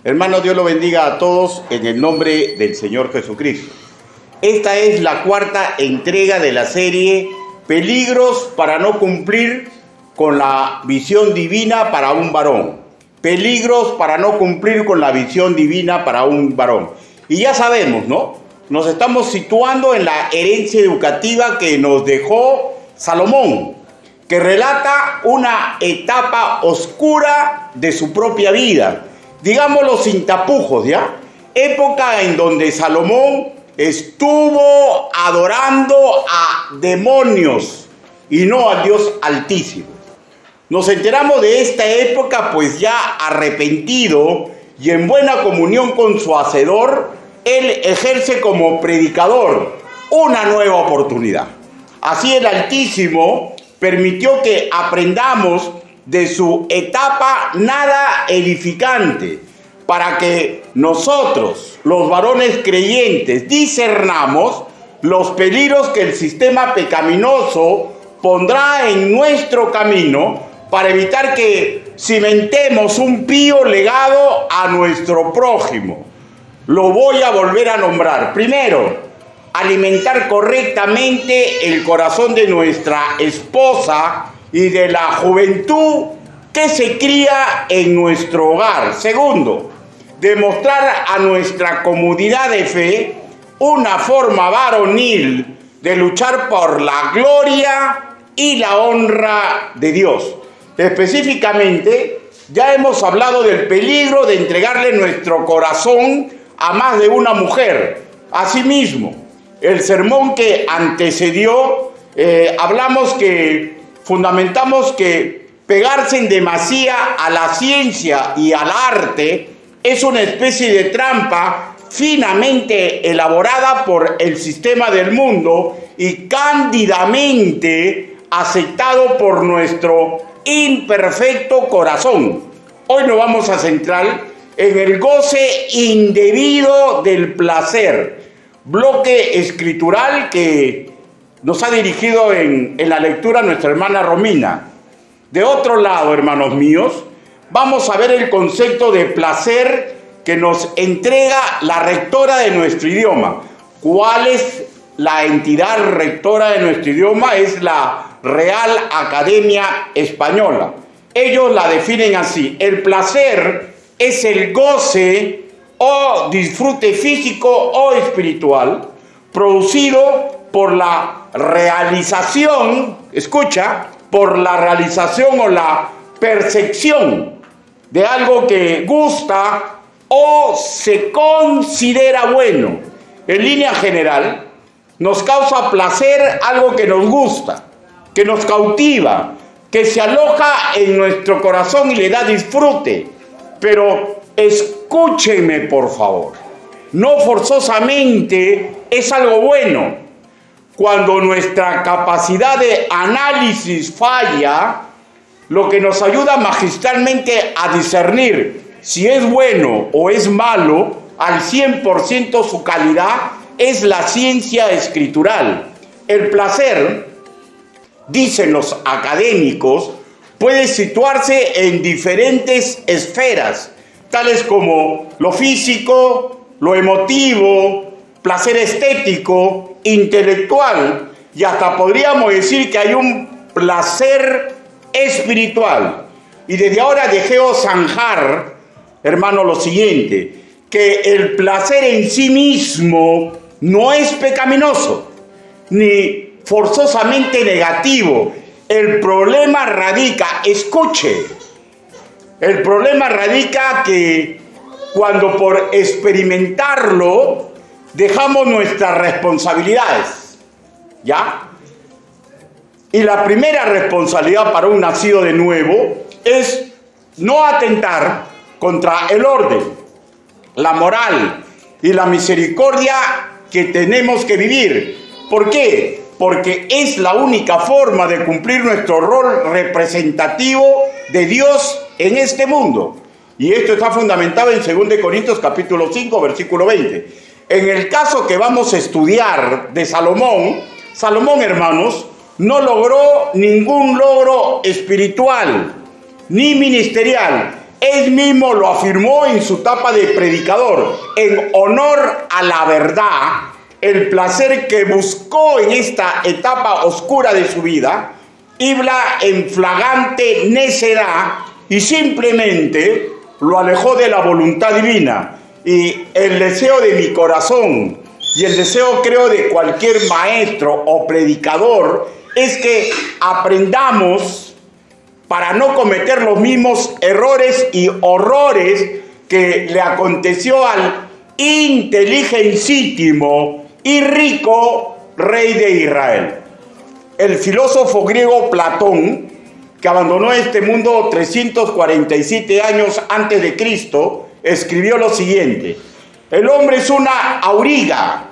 Hermanos, Dios lo bendiga a todos en el nombre del Señor Jesucristo. Esta es la cuarta entrega de la serie Peligros para no cumplir con la visión divina para un varón. Peligros para no cumplir con la visión divina para un varón. Y ya sabemos, ¿no? Nos estamos situando en la herencia educativa que nos dejó Salomón, que relata una etapa oscura de su propia vida, digámoslo sin tapujos, ¿ya? Época en donde Salomón estuvo adorando a demonios y no al Dios Altísimo. Nos enteramos de esta época pues ya arrepentido y en buena comunión con su Hacedor, él ejerce como predicador una nueva oportunidad. Así el Altísimo permitió que aprendamos de su etapa nada edificante, para que nosotros, los varones creyentes, discernamos los peligros que el sistema pecaminoso pondrá en nuestro camino para evitar que cimentemos un pío legado a nuestro prójimo. Lo voy a volver a nombrar. Primero, alimentar correctamente el corazón de nuestra esposa y de la juventud que se cría en nuestro hogar. Segundo, demostrar a nuestra comunidad de fe una forma varonil de luchar por la gloria y la honra de Dios. Específicamente, ya hemos hablado del peligro de entregarle nuestro corazón a más de una mujer. Asimismo, el sermón que antecedió, fundamentamos que pegarse en demasía a la ciencia y al arte es una especie de trampa finamente elaborada por el sistema del mundo y cándidamente aceptado por nuestro imperfecto corazón. Hoy nos vamos a centrar en el goce indebido del placer, bloque escritural que nos ha dirigido en la lectura nuestra hermana Romina. De otro lado, hermanos míos, vamos a ver el concepto de placer que nos entrega la rectora de nuestro idioma. ¿Cuál es la entidad rectora de nuestro idioma? Es la Real Academia Española. Ellos la definen así: el placer es el goce o disfrute físico o espiritual producido por la realización, por la realización o la percepción de algo que gusta o se considera bueno. En línea general, nos causa placer algo que nos gusta, que nos cautiva, que se aloja en nuestro corazón y le da disfrute. Pero escúchenme, por favor, no forzosamente es algo bueno. Cuando nuestra capacidad de análisis falla, lo que nos ayuda magistralmente a discernir si es bueno o es malo al 100% su calidad es la ciencia escritural. El placer, dicen los académicos, puede situarse en diferentes esferas, tales como lo físico, lo emotivo, placer estético, intelectual, y hasta podríamos decir que hay un placer espiritual. Y desde ahora dejeo zanjar, hermano, lo siguiente: que el placer en sí mismo no es pecaminoso, ni forzosamente negativo. El problema radica, el problema radica que cuando por experimentarlo dejamos nuestras responsabilidades, ¿ya? Y la primera responsabilidad para un nacido de nuevo es no atentar contra el orden, la moral y la misericordia que tenemos que vivir. ¿Por qué? Porque es la única forma de cumplir nuestro rol representativo de Dios en este mundo. Y esto está fundamentado en 2 Corintios capítulo 5, versículo 20. En el caso que vamos a estudiar de Salomón, hermanos, no logró ningún logro espiritual ni ministerial. Él mismo lo afirmó en su etapa de predicador. En honor a la verdad, el placer que buscó en esta etapa oscura de su vida, iba en flagrante necedad y simplemente lo alejó de la voluntad divina. Y el deseo de mi corazón y el deseo, creo, de cualquier maestro o predicador es que aprendamos para no cometer los mismos errores y horrores que le aconteció al inteligentísimo y rico rey de Israel. El filósofo griego Platón, que abandonó este mundo 347 años antes de Cristo, escribió lo siguiente: el hombre es una auriga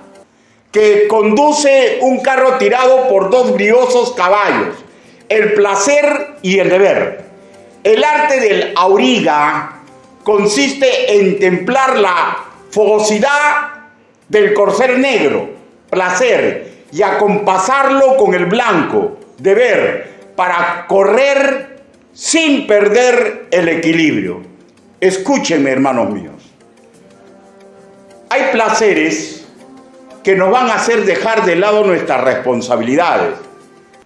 que conduce un carro tirado por dos briosos caballos, el placer y el deber. El arte del auriga consiste en templar la fogosidad del corcel negro, placer, y acompasarlo con el blanco, deber, para correr sin perder el equilibrio. Escúchenme, hermanos míos. Hay placeres que nos van a hacer dejar de lado nuestras responsabilidades,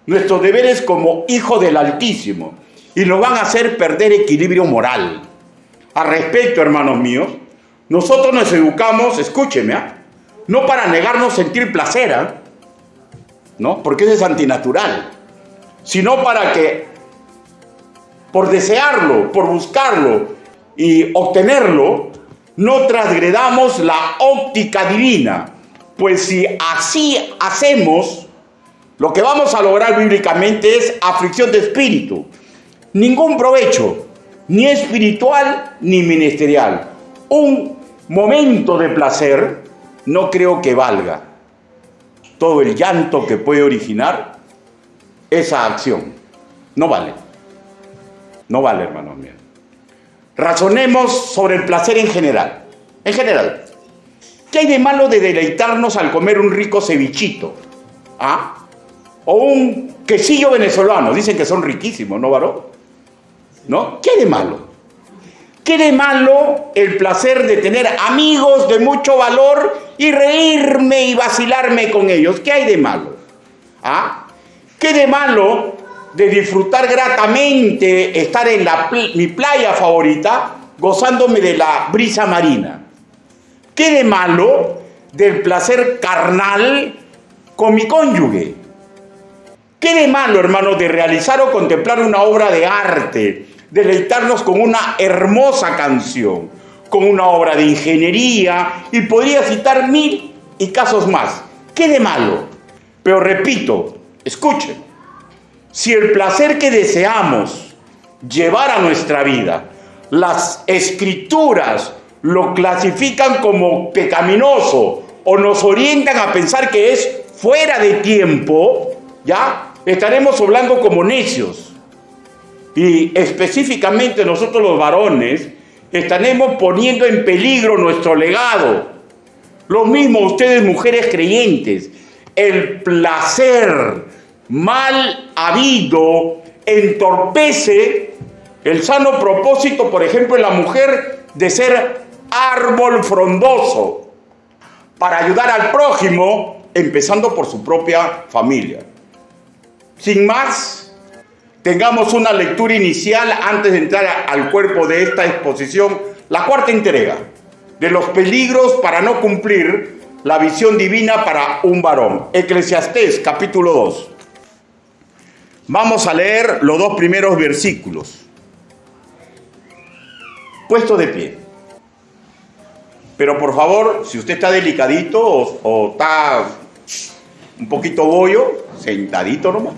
nuestros deberes como hijos del Altísimo, y nos van a hacer perder equilibrio moral. Al respecto, hermanos míos, nosotros nos educamos, escúchenme, no para negarnos sentir placer, ¿no? Porque eso es antinatural, sino para que, por desearlo, por buscarlo y obtenerlo, no transgredamos la óptica divina. Pues si así hacemos, lo que vamos a lograr bíblicamente es aflicción de espíritu. Ningún provecho, ni espiritual ni ministerial. Un momento de placer no creo que valga todo el llanto que puede originar esa acción. No vale. No vale, hermanos míos. Razonemos sobre el placer en general. En general. ¿Qué hay de malo de deleitarnos al comer un rico cevichito? ¿Ah? O un quesillo venezolano. Dicen que son riquísimos, ¿no, varón? ¿No? ¿Qué hay de malo? ¿Qué de malo el placer de tener amigos de mucho valor y reírme y vacilarme con ellos? ¿Qué hay de malo? ¿Ah? ¿Qué de malo de disfrutar gratamente estar en mi playa favorita gozándome de la brisa marina? ¿Qué de malo del placer carnal con mi cónyuge? ¿Qué de malo, hermano, de realizar o contemplar una obra de arte, deleitarnos con una hermosa canción, con una obra de ingeniería, y podría citar 1000 y casos más? ¿Qué de malo? Pero repito, escuchen, si el placer que deseamos llevar a nuestra vida, las escrituras lo clasifican como pecaminoso o nos orientan a pensar que es fuera de tiempo, ¿ya? Estaremos hablando como necios. Y específicamente nosotros los varones estaremos poniendo en peligro nuestro legado. Lo mismo ustedes, mujeres creyentes. El placer mal habido entorpece el sano propósito, por ejemplo, en la mujer de ser árbol frondoso para ayudar al prójimo, empezando por su propia familia. Sin más, tengamos una lectura inicial antes de entrar al cuerpo de esta exposición, la cuarta entrega de los peligros para no cumplir la visión divina para un varón. Eclesiastés, capítulo 2. Vamos a leer los 2 primeros versículos. Puesto de pie. Pero por favor, si usted está delicadito o está un poquito bollo, sentadito nomás.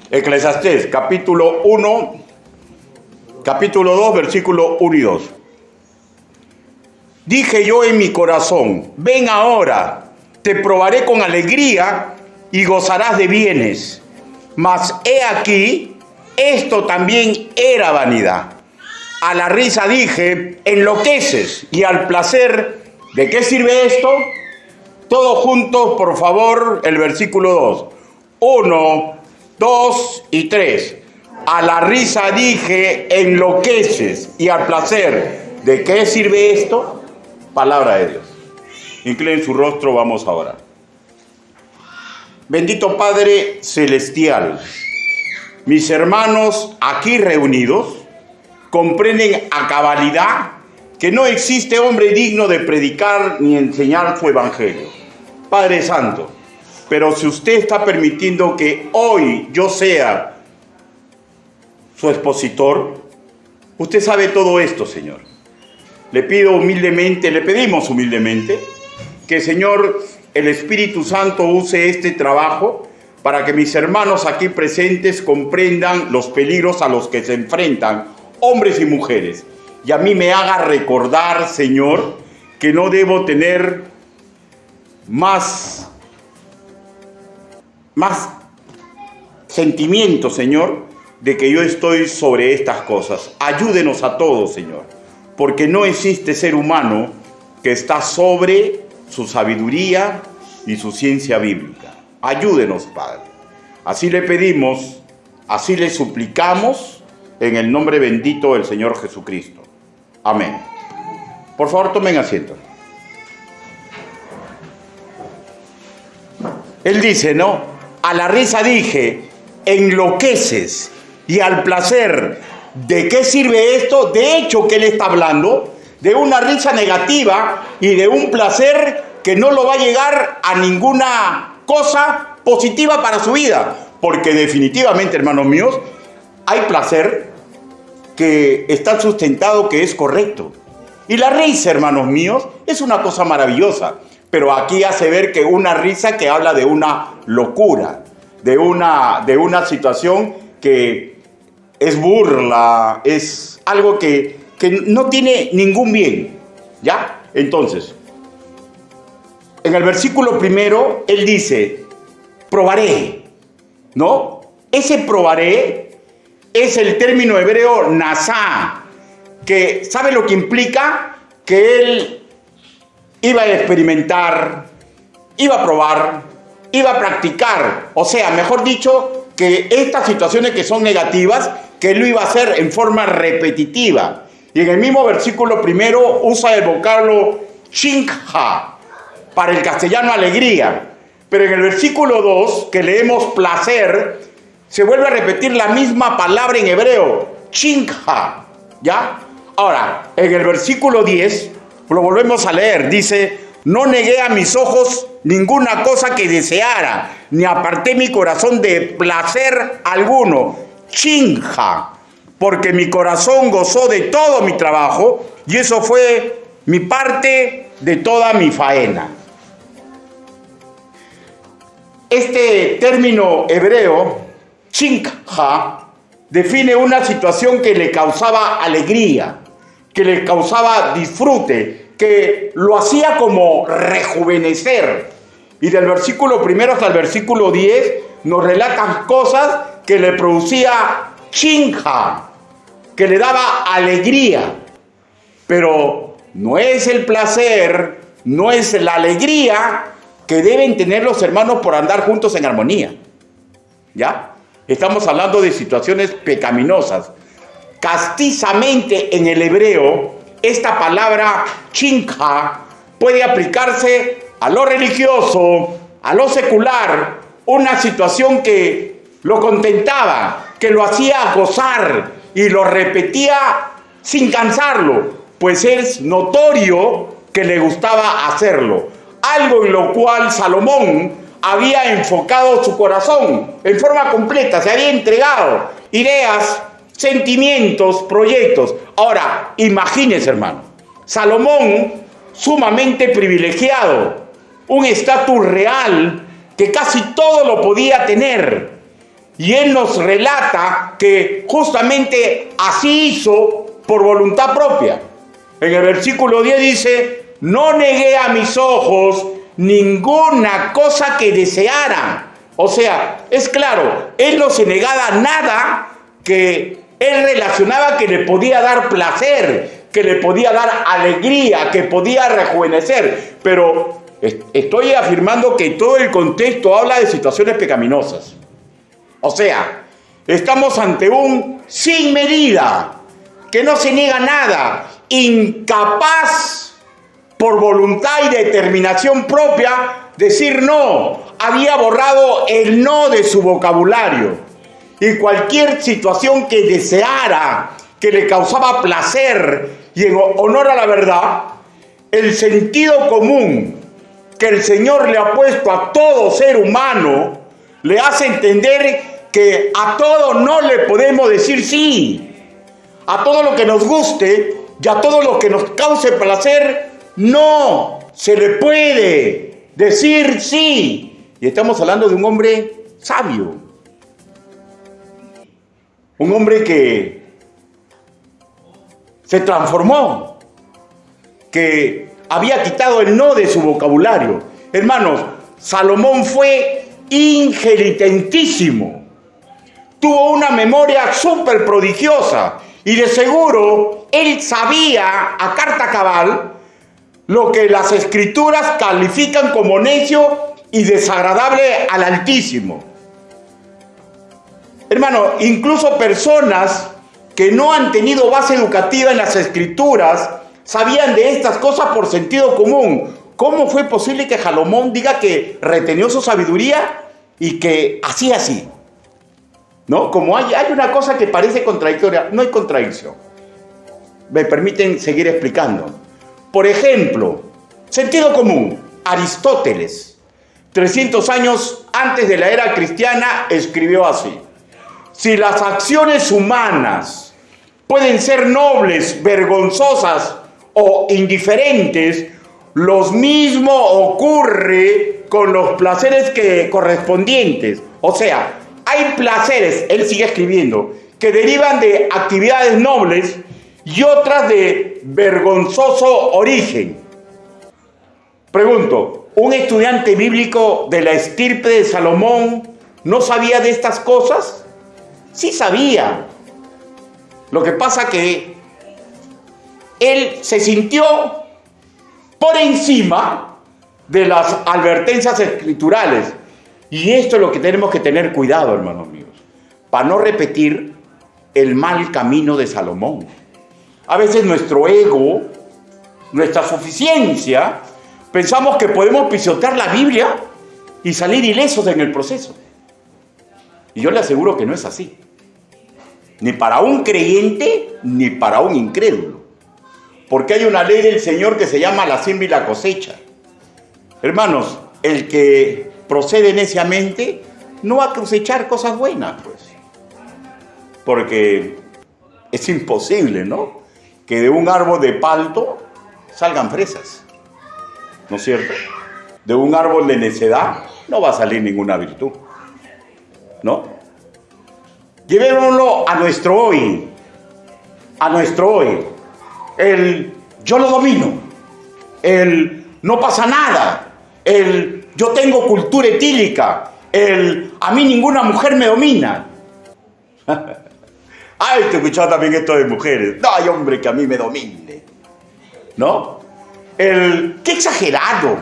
Eclesiastés, capítulo 2, versículo 1 y 2. Dije yo en mi corazón, ven ahora, te probaré con alegría y gozarás de bienes. Mas he aquí, esto también era vanidad. A la risa dije, enloqueces, y al placer, ¿de qué sirve esto? Todos juntos, por favor, el versículo 2. 1, 2 y 3. A la risa dije, enloqueces, y al placer, ¿de qué sirve esto? Palabra de Dios. Inclinen su rostro, vamos a orar. Bendito Padre Celestial, mis hermanos aquí reunidos comprenden a cabalidad que no existe hombre digno de predicar ni enseñar su evangelio. Padre Santo, pero si usted está permitiendo que hoy yo sea su expositor, usted sabe todo esto, Señor. Le pedimos humildemente que, Señor, el Espíritu Santo use este trabajo para que mis hermanos aquí presentes comprendan los peligros a los que se enfrentan, hombres y mujeres. Y a mí me haga recordar, Señor, que no debo tener más sentimiento, Señor, de que yo estoy sobre estas cosas. Ayúdenos a todos, Señor, porque no existe ser humano que está sobre su sabiduría y su ciencia bíblica. Ayúdenos, Padre. Así le pedimos, así le suplicamos, en el nombre bendito del Señor Jesucristo. Amén. Por favor, tomen asiento. Él dice, ¿no? A la risa dije, enloqueces, y al placer, ¿de qué sirve esto? De hecho, que él está hablando de una risa negativa y de un placer que no lo va a llegar a ninguna cosa positiva para su vida. Porque definitivamente, hermanos míos, hay placer que está sustentado que es correcto. Y la risa, hermanos míos, es una cosa maravillosa. Pero aquí hace ver que una risa que habla de una locura, de una situación que es burla, es algo que no tiene ningún bien, ¿ya? Entonces, en el versículo primero, él dice, probaré, ¿no? Ese probaré es el término hebreo nasá, que ¿sabe lo que implica? Que él iba a experimentar, iba a probar, iba a practicar. O sea, mejor dicho, que estas situaciones que son negativas, que él lo iba a hacer en forma repetitiva. Y en el mismo versículo primero usa el vocablo chinkha, para el castellano alegría. Pero en el versículo 2, que leemos placer, se vuelve a repetir la misma palabra en hebreo, chinkha, ¿ya? Ahora, en el versículo 10, lo volvemos a leer, dice, no negué a mis ojos ninguna cosa que deseara, ni aparté mi corazón de placer alguno, chinja, porque mi corazón gozó de todo mi trabajo, y eso fue mi parte de toda mi faena. Este término hebreo, chinja, define una situación que le causaba alegría, que le causaba disfrute, que lo hacía como rejuvenecer. Y del versículo primero hasta el versículo 10 nos relatan cosas que le producía chinja, que le daba alegría. Pero no es el placer, no es la alegría que deben tener los hermanos por andar juntos en armonía. ¿Ya? Estamos hablando de situaciones pecaminosas. Castizamente en el hebreo, esta palabra chinja puede aplicarse a lo religioso, a lo secular, una situación que lo contentaba, que lo hacía gozar y lo repetía sin cansarlo, pues es notorio que le gustaba hacerlo. Algo en lo cual Salomón había enfocado su corazón en forma completa, se había entregado ideas, sentimientos, proyectos. Ahora, imagínense, hermano, Salomón sumamente privilegiado, un estatus real que casi todo lo podía tener. Y él nos relata que justamente así hizo por voluntad propia. En el versículo 10 dice, no negué a mis ojos ninguna cosa que deseara. O sea, es claro, él no se negaba nada que él relacionaba que le podía dar placer, que le podía dar alegría, que podía rejuvenecer. Pero Estoy afirmando que todo el contexto habla de situaciones pecaminosas. O sea, estamos ante un sin medida, que no se niega nada, incapaz por voluntad y determinación propia decir no. Había borrado el no de su vocabulario. Y cualquier situación que deseara, que le causaba placer y en honor a la verdad, el sentido común que el Señor le ha puesto a todo ser humano, le hace entender que a todo no le podemos decir sí. A todo lo que nos guste y a todo lo que nos cause placer, no se le puede decir sí. Y estamos hablando de un hombre sabio. Un hombre que se transformó, que había quitado el no de su vocabulario. Hermanos, Salomón fue inteligentísimo. Tuvo una memoria súper prodigiosa y de seguro él sabía a carta cabal lo que las escrituras califican como necio y desagradable al Altísimo. Hermano, incluso personas que no han tenido base educativa en las escrituras sabían de estas cosas por sentido común. ¿Cómo fue posible que Salomón diga que retenió su sabiduría y que hacía así? ¿No? Como hay una cosa que parece contradictoria, no hay contradicción. Me permiten seguir explicando. Por ejemplo, sentido común. Aristóteles, 300 años antes de la era cristiana, escribió así: si las acciones humanas pueden ser nobles, vergonzosas o indiferentes, lo mismo ocurre con los placeres correspondientes. O sea, hay placeres, él sigue escribiendo, que derivan de actividades nobles y otras de vergonzoso origen. Pregunto, ¿un estudiante bíblico de la estirpe de Salomón no sabía de estas cosas? Sí sabía. Lo que pasa que él se sintió por encima de las advertencias escriturales. Y esto es lo que tenemos que tener cuidado, hermanos míos, para no repetir el mal camino de Salomón. A veces nuestro ego, nuestra suficiencia, pensamos que podemos pisotear la Biblia y salir ilesos en el proceso. Y yo le aseguro que no es así. Ni para un creyente, ni para un incrédulo. Porque hay una ley del Señor que se llama la siembra y la cosecha. Hermanos, el que procede neciamente no va a cosechar cosas buenas, pues. Porque es imposible, ¿no?, que de un árbol de palto salgan fresas. ¿No es cierto? De un árbol de necedad no va a salir ninguna virtud, ¿no? Llevémoslo a nuestro hoy. A nuestro hoy. El yo lo domino. El no pasa nada. El yo tengo cultura etílica. El a mí ninguna mujer me domina. Ay, te he escuchado también esto de mujeres. No hay hombre que a mí me domine. ¿No? El qué exagerado,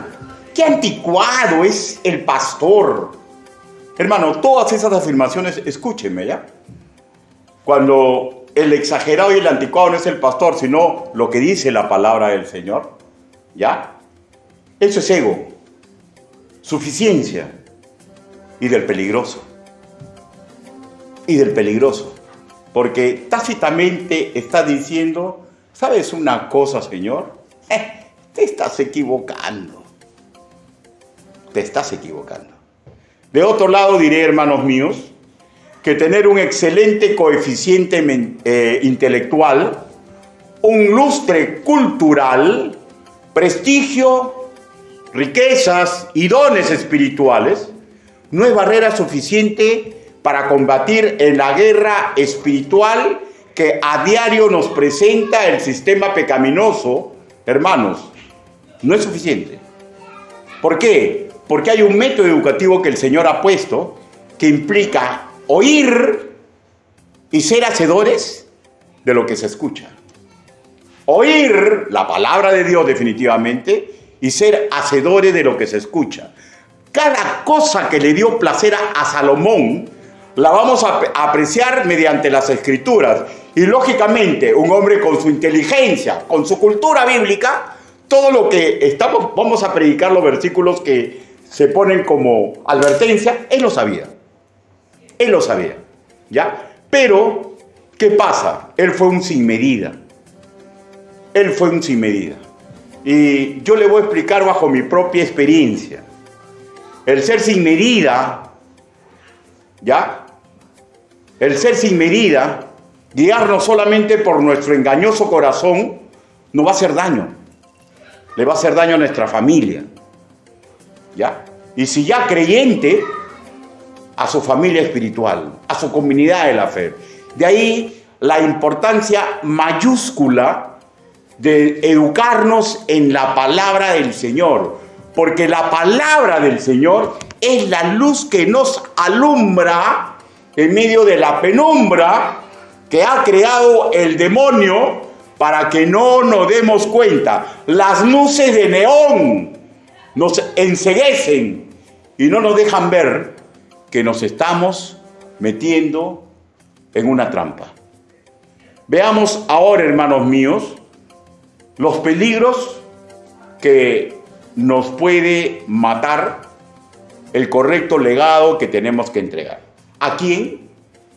qué anticuado es el pastor. Hermano, todas esas afirmaciones, escúchenme, ¿ya? Cuando el exagerado y el anticuado no es el pastor, sino lo que dice la palabra del Señor, ¿ya? Eso es ego, suficiencia y del peligroso. Y del peligroso. Porque tácitamente está diciendo, ¿sabes una cosa, Señor? Te estás equivocando. Te estás equivocando. De otro lado diré, hermanos míos, que tener un excelente coeficiente intelectual, un lustre cultural, prestigio, riquezas y dones espirituales, no es barrera suficiente para combatir en la guerra espiritual que a diario nos presenta el sistema pecaminoso. Hermanos, no es suficiente. ¿Por qué? Porque hay un método educativo que el Señor ha puesto que implica oír y ser hacedores de lo que se escucha. Oír la palabra de Dios definitivamente y ser hacedores de lo que se escucha. Cada cosa que le dio placer a Salomón la vamos a apreciar mediante las Escrituras. Y lógicamente, un hombre con su inteligencia, con su cultura bíblica, todo lo que vamos a predicar los versículos que se ponen como advertencia, él lo sabía. Él lo sabía, ¿ya? Pero, ¿qué pasa? Él fue un sin medida. Él fue un sin medida. Y yo le voy a explicar bajo mi propia experiencia. El ser sin medida, ¿ya? El ser sin medida, guiarnos solamente por nuestro engañoso corazón, nos va a hacer daño. Le va a hacer daño a nuestra familia, ¿ya? Y si ya creyente, a su familia espiritual, a su comunidad de la fe. De ahí la importancia mayúscula de educarnos en la palabra del Señor, porque la palabra del Señor es la luz que nos alumbra en medio de la penumbra que ha creado el demonio para que no nos demos cuenta. Las luces de neón nos enceguecen y no nos dejan ver que nos estamos metiendo en una trampa. Veamos ahora, hermanos míos, los peligros que nos puede matar el correcto legado que tenemos que entregar. ¿A quién?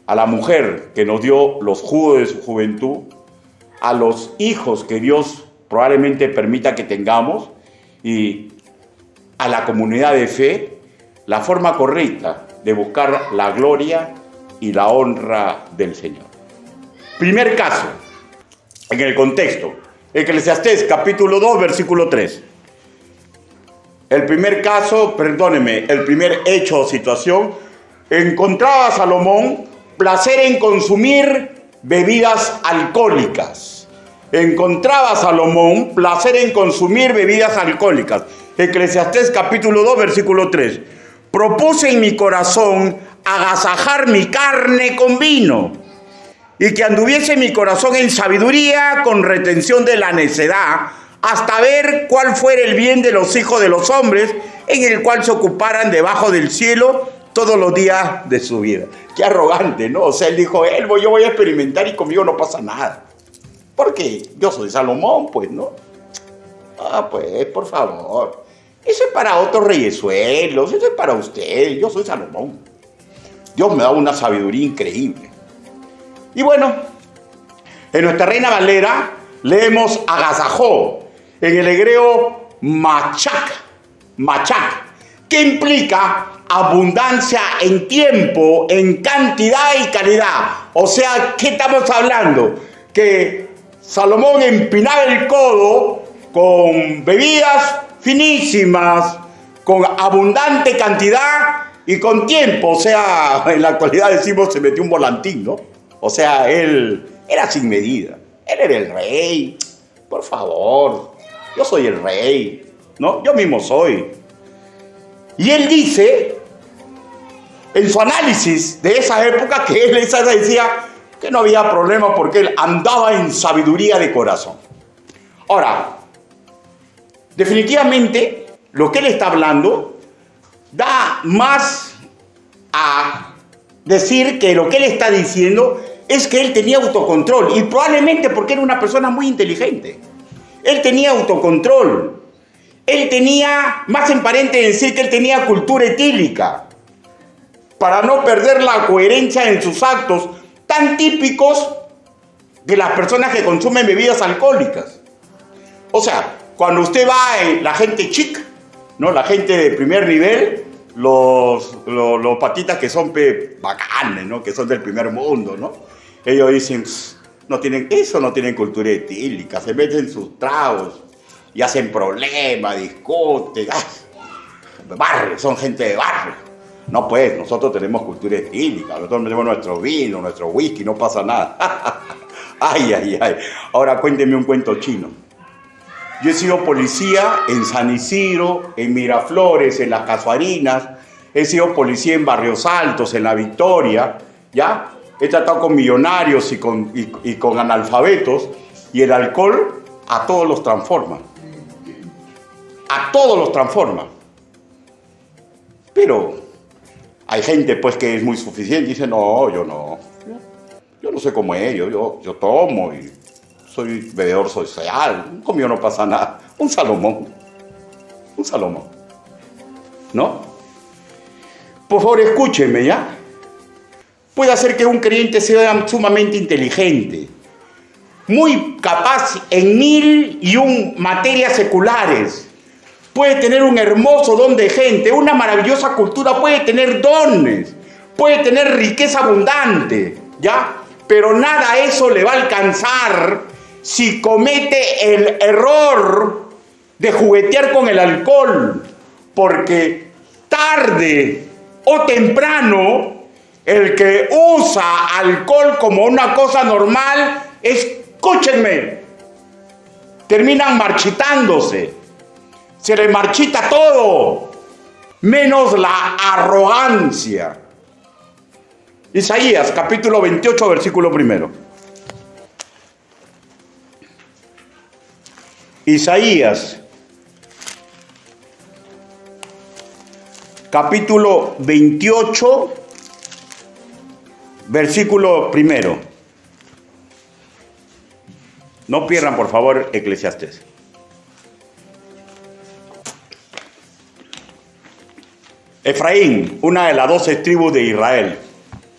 A la mujer que nos dio los jugos de su juventud, a los hijos que Dios probablemente permita que tengamos y a la comunidad de fe, la forma correcta de buscar la gloria y la honra del Señor. Primer caso, en el contexto, Eclesiastés capítulo 2, versículo 3. El primer caso, el primer hecho o situación, encontraba Salomón placer en consumir bebidas alcohólicas. Encontraba Salomón placer en consumir bebidas alcohólicas. Eclesiastés capítulo 2, versículo 3. Propuse en mi corazón agasajar mi carne con vino, y que anduviese mi corazón en sabiduría con retención de la necedad, hasta ver cuál fuera el bien de los hijos de los hombres, en el cual se ocuparan debajo del cielo todos los días de su vida. Qué arrogante, ¿no? O sea, él dijo, yo voy a experimentar y conmigo no pasa nada. Porque yo soy Salomón, pues, ¿no? Pues, por favor. Eso es para otros reyesuelos, eso es para ustedes. Yo soy Salomón. Dios me da una sabiduría increíble. Y bueno, en nuestra Reina Valera leemos agasajó, en el hebreo machak, que implica abundancia en tiempo, en cantidad y calidad. O sea, ¿qué estamos hablando? Que Salomón empinaba el codo con bebidas finísimas, con abundante cantidad y con tiempo. O sea, en la actualidad decimos se metió un volantín, ¿no? O sea, él era sin medida. Él era el rey. Por favor, yo soy el rey, ¿no? Yo mismo soy. Y él dice, en su análisis de esa época, que él decía que no había problema porque él andaba en sabiduría de corazón. Ahora, definitivamente, lo que él está hablando da más a decir que lo que él está diciendo es que él tenía autocontrol, y probablemente porque era una persona muy inteligente. Él tenía autocontrol. Él tenía, más emparente decir que él tenía cultura etílica, para no perder la coherencia en sus actos tan típicos de las personas que consumen bebidas alcohólicas. O sea, cuando usted va, la gente chic, ¿no? La gente de primer nivel, los patitas que son bacanes, ¿no? Que son del primer mundo, ¿no? Ellos dicen, no tienen cultura etílica, se meten sus tragos y hacen problemas, discuten, barrio, son gente de barrio. No, pues, nosotros tenemos cultura etílica, nosotros tenemos nuestro vino, nuestro whisky, no pasa nada. Ay. Ahora cuénteme un cuento chino. Yo he sido policía en San Isidro, en Miraflores, en Las Casuarinas, he sido policía en Barrios Altos, en La Victoria, ¿ya? He tratado con millonarios y con analfabetos, y el alcohol a todos los transforma. A todos los transforma. Pero hay gente pues que es muy suficiente y dice, no, yo no. Yo no soy como ellos, yo tomo y soy bebedor social. Conmigo no pasa nada. Un Salomón. ¿No? Por favor, escúchenme, ¿ya? Puede ser que un creyente sea sumamente inteligente, muy capaz en 1001 materias seculares. Puede tener un hermoso don de gente, una maravillosa cultura, puede tener dones, puede tener riqueza abundante, ¿ya? Pero nada eso le va a alcanzar si comete el error de juguetear con el alcohol, porque tarde o temprano el que usa alcohol como una cosa normal, escúchenme, terminan marchitándose, se les marchita todo, menos la arrogancia. Isaías capítulo 28, versículo 1. Isaías capítulo 28, versículo 1. No pierdan, por favor, Eclesiastés. Efraín, una de las 12 tribus de Israel.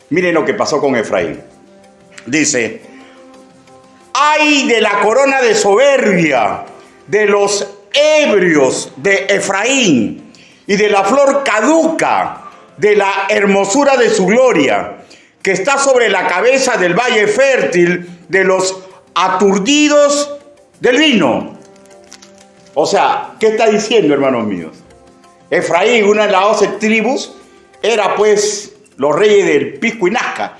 Miren lo que pasó con Efraín. Dice, ay de la corona de soberbia de los ebrios de Efraín y de la flor caduca de la hermosura de su gloria, que está sobre la cabeza del valle fértil de los aturdidos del vino. O sea, ¿qué está diciendo, hermanos míos? Efraín, una de las 12 tribus, era pues los reyes del Pisco y Nazca,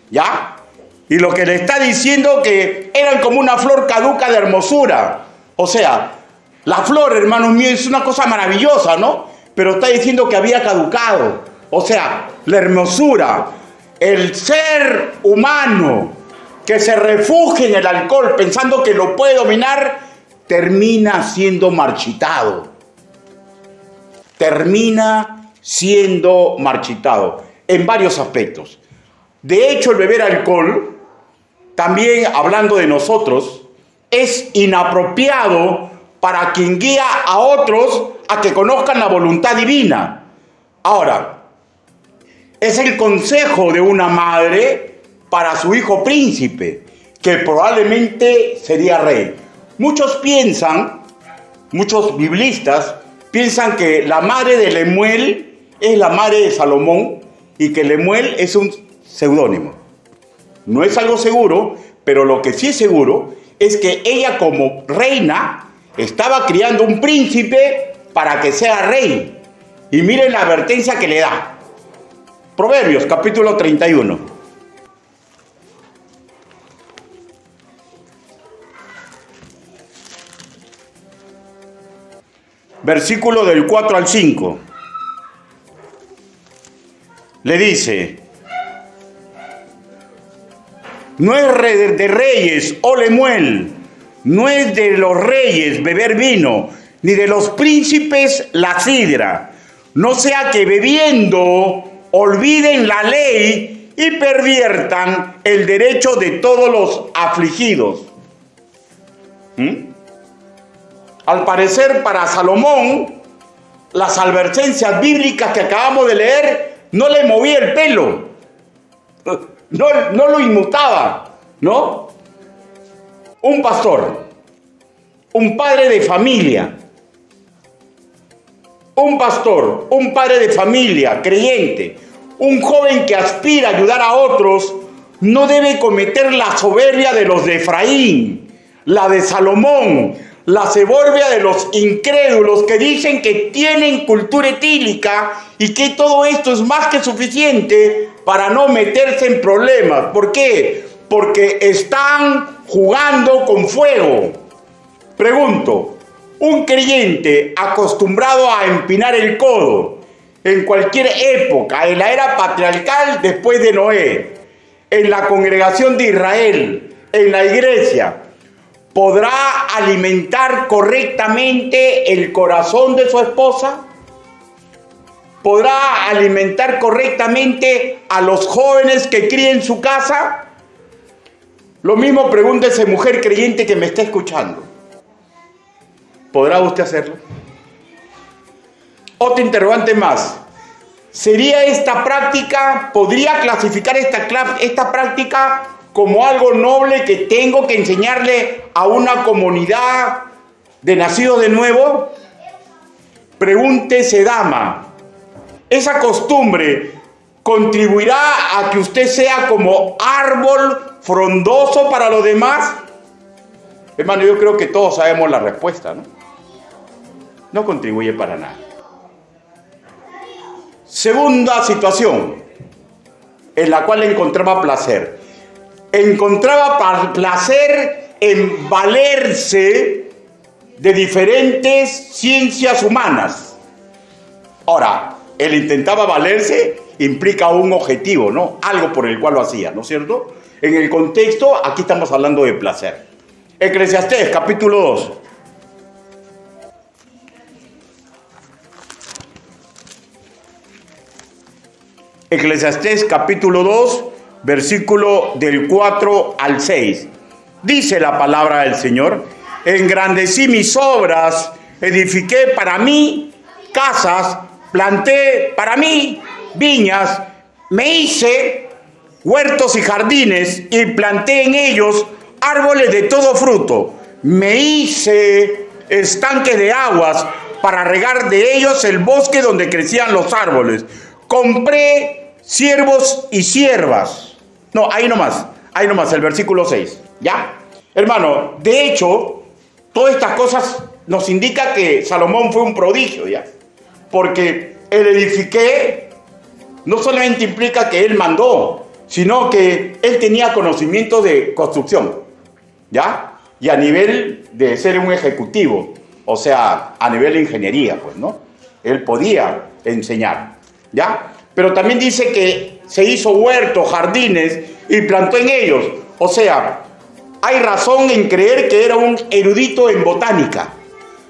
¿ya? Y lo que le está diciendo que eran como una flor caduca de hermosura. O sea, la flor, hermanos míos, es una cosa maravillosa, ¿no? Pero está diciendo que había caducado. O sea, la hermosura, el ser humano que se refugia en el alcohol pensando que lo puede dominar, termina siendo marchitado. Termina siendo marchitado en varios aspectos. De hecho, el beber alcohol, también hablando de nosotros, es inapropiado para quien guía a otros a que conozcan la voluntad divina. Ahora, es el consejo de una madre para su hijo príncipe, que probablemente sería rey. Muchos biblistas piensan que la madre de Lemuel es la madre de Salomón y que Lemuel es un seudónimo. No es algo seguro, pero lo que sí es seguro es que ella como reina estaba criando un príncipe para que sea rey. Y miren la advertencia que le da. Proverbios capítulo 31. Versículo del 4 al 5. Le dice, no es de reyes, oh Lemuel, no es de los reyes beber vino, ni de los príncipes la sidra, no sea que bebiendo olviden la ley y perviertan el derecho de todos los afligidos. Al parecer, para Salomón, las advertencias bíblicas que acabamos de leer no le movía el pelo, no lo inmutaba, ¿no? Un pastor, un padre de familia, un pastor, un padre de familia, creyente, un joven que aspira a ayudar a otros, no debe cometer la soberbia de los de Efraín, la de Salomón, la soberbia de los incrédulos que dicen que tienen cultura etílica y que todo esto es más que suficiente para no meterse en problemas. ¿Por qué? Porque están jugando con fuego. Pregunto, un creyente acostumbrado a empinar el codo en cualquier época, en la era patriarcal después de Noé, en la congregación de Israel, en la iglesia, ¿podrá alimentar correctamente el corazón de su esposa? ¿Podrá alimentar correctamente a los jóvenes que cría en su casa? Lo mismo pregúntese, mujer creyente que me está escuchando. ¿Podrá usted hacerlo? Otra interrogante más. ¿Sería esta práctica, podría clasificar esta práctica como algo noble que tengo que enseñarle a una comunidad de nacidos de nuevo? Pregúntese, dama, ¿esa costumbre contribuirá a que usted sea como árbol frondoso para los demás? Hermano, yo creo que todos sabemos la respuesta, ¿no? No contribuye para nada. Segunda situación en la cual encontraba placer. Encontraba placer en valerse de diferentes ciencias humanas. Ahora, el intentaba valerse implica un objetivo, ¿no? Algo por el cual lo hacía, ¿no es cierto? En el contexto, aquí estamos hablando de placer. Eclesiastés, capítulo 2. Eclesiastés, capítulo 2, versículo del 4 al 6. Dice la palabra del Señor: engrandecí mis obras, edifiqué para mí casas, planté para mí viñas, me hice huertos y jardines y planté en ellos árboles de todo fruto. Me hice estanques de aguas para regar de ellos el bosque donde crecían los árboles. Compré siervos y siervas. No, ahí nomás, el versículo 6. ¿Ya? Hermano, de hecho, todas estas cosas nos indica que Salomón fue un prodigio, ¿ya? Porque el edifiqué no solamente implica que él mandó, sino que él tenía conocimiento de construcción, ¿ya? Y a nivel de ser un ejecutivo, o sea, a nivel de ingeniería, pues, ¿no? Él podía enseñar, ¿ya? Pero también dice que se hizo huertos, jardines y plantó en ellos. O sea, hay razón en creer que era un erudito en botánica.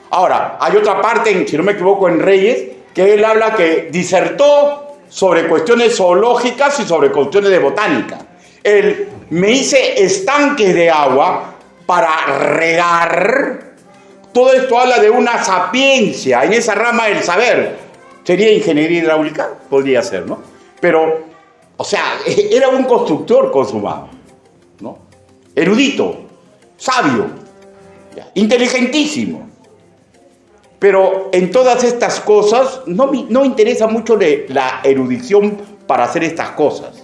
Ahora, hay otra parte, si no me equivoco, en Reyes, que él habla que disertó sobre cuestiones zoológicas y sobre cuestiones de botánica. Él me hice estanques de agua para regar. Todo esto habla de una sapiencia en esa rama del saber. ¿Sería ingeniería hidráulica? Podría ser, ¿no? Pero, o sea, era un constructor consumado, ¿no? Erudito, sabio, inteligentísimo. Pero en todas estas cosas no interesa mucho la erudición para hacer estas cosas.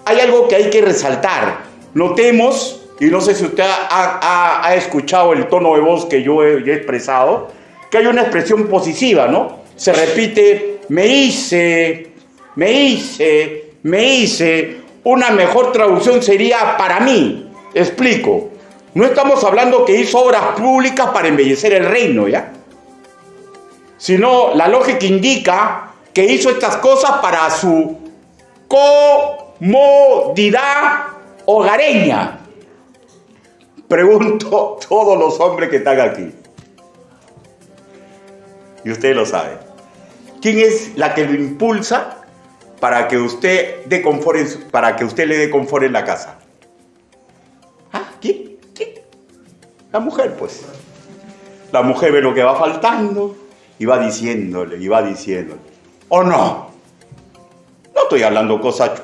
Hay algo que hay que resaltar. Notemos, y no sé si usted ha escuchado el tono de voz que yo he expresado, que hay una expresión posesiva, ¿no? Se repite, me hice. Una mejor traducción sería para mí. Explico. No estamos hablando que hizo obras públicas para embellecer el reino, ¿ya? Sino la lógica indica que hizo estas cosas para su comodidad hogareña. Pregunto a todos los hombres que están aquí. Y usted lo sabe. ¿Quién es la que lo impulsa para que usted le dé confort en la casa? ¿Ah? ¿Quién? La mujer, pues. La mujer ve lo que va faltando y va diciéndole. ¿O no? No estoy hablando cosas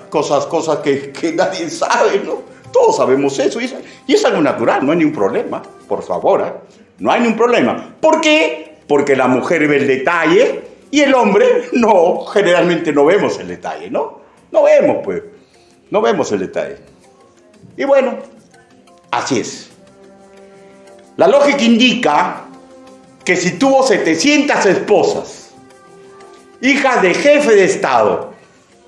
que nadie sabe, ¿no? Todos sabemos eso y es algo natural, no hay ningún problema, por favor, ¿eh? No hay ningún problema. ¿Por qué? Porque la mujer ve el detalle y el hombre generalmente no vemos el detalle, ¿no? No vemos el detalle. Y bueno, así es. La lógica indica que si tuvo 700 esposas, hijas de jefe de Estado,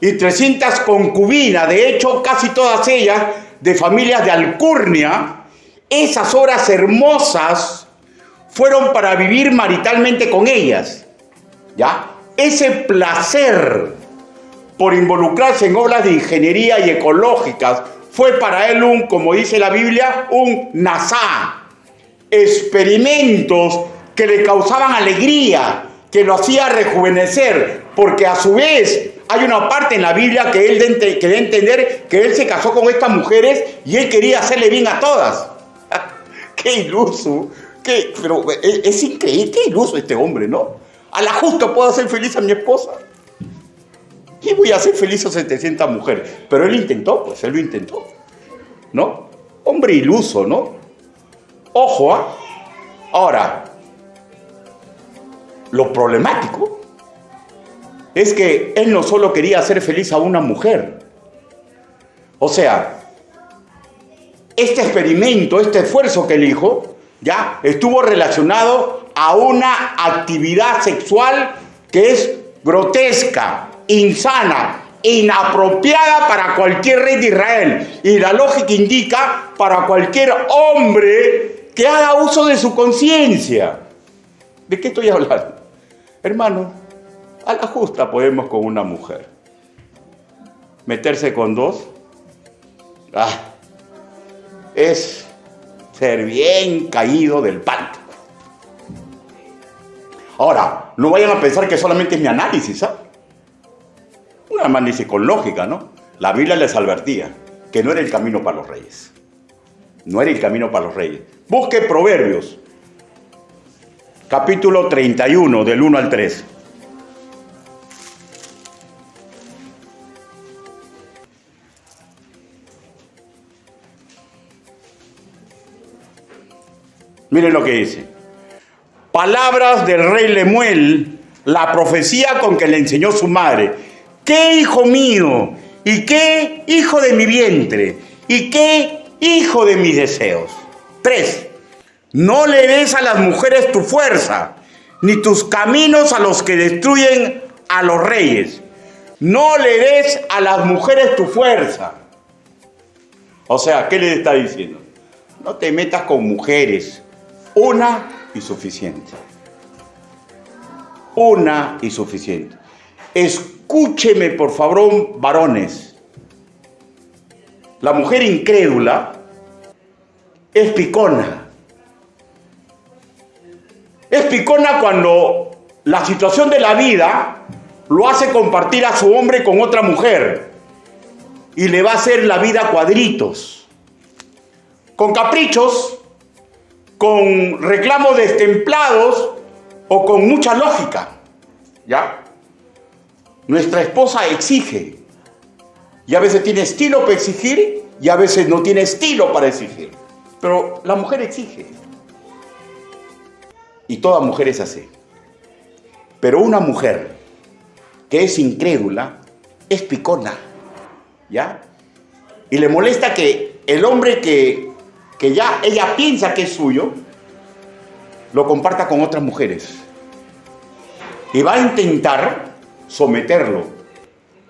y 300 concubinas, de hecho casi todas ellas de familias de alcurnia, esas obras hermosas fueron para vivir maritalmente con ellas, ¿ya? Ese placer por involucrarse en obras de ingeniería y ecológicas fue para él como dice la Biblia, un nazá. experimentos que le causaban alegría, que lo hacía rejuvenecer, porque a su vez hay una parte en la Biblia que él da a entender que él se casó con estas mujeres y él quería hacerle bien a todas. ¡Qué iluso! Pero es increíble, qué iluso este hombre, ¿no? A la justa puedo hacer feliz a mi esposa. ¿Qué voy a hacer feliz a 700 mujeres? Pero él intentó, pues él lo intentó, ¿no? Hombre iluso, ¿no? Ojo, ¿ah? Ahora, lo problemático es que él no solo quería hacer feliz a una mujer. O sea, este experimento, este esfuerzo que él hizo, ya estuvo relacionado a una actividad sexual que es grotesca, insana, inapropiada para cualquier rey de Israel. Y la lógica indica para cualquier hombre que haga uso de su conciencia. ¿De qué estoy hablando? Hermano, a la justa podemos con una mujer. Meterse con dos, es ser bien caído del panto. Ahora, no vayan a pensar que solamente es mi análisis, ¿sabes? Un análisis con lógica, ¿no? La Biblia les advertía que no era el camino para los reyes. No era el camino para los reyes. Busque Proverbios, capítulo 31, del 1 al 3. Miren lo que dice. Palabras del rey Lemuel, la profecía con que le enseñó su madre. ¿Qué hijo mío? ¿Y qué hijo de mi vientre? ¿Y qué hijo de mis deseos? 3. No le des a las mujeres tu fuerza, ni tus caminos a los que destruyen a los reyes. No le des a las mujeres tu fuerza. O sea, ¿qué le está diciendo? No te metas con mujeres. Una y suficiente. Una y suficiente. Escúcheme, por favor, varones. La mujer incrédula es picona. Es picona cuando la situación de la vida lo hace compartir a su hombre con otra mujer y le va a hacer la vida a cuadritos, con caprichos, con reclamos destemplados o con mucha lógica, ¿ya? Nuestra esposa exige y a veces tiene estilo para exigir y a veces no tiene estilo para exigir, pero la mujer exige y toda mujer es así. Pero una mujer que es incrédula es picona, ¿ya? Y le molesta que el hombre que ya ella piensa que es suyo, lo comparta con otras mujeres. Y va a intentar someterlo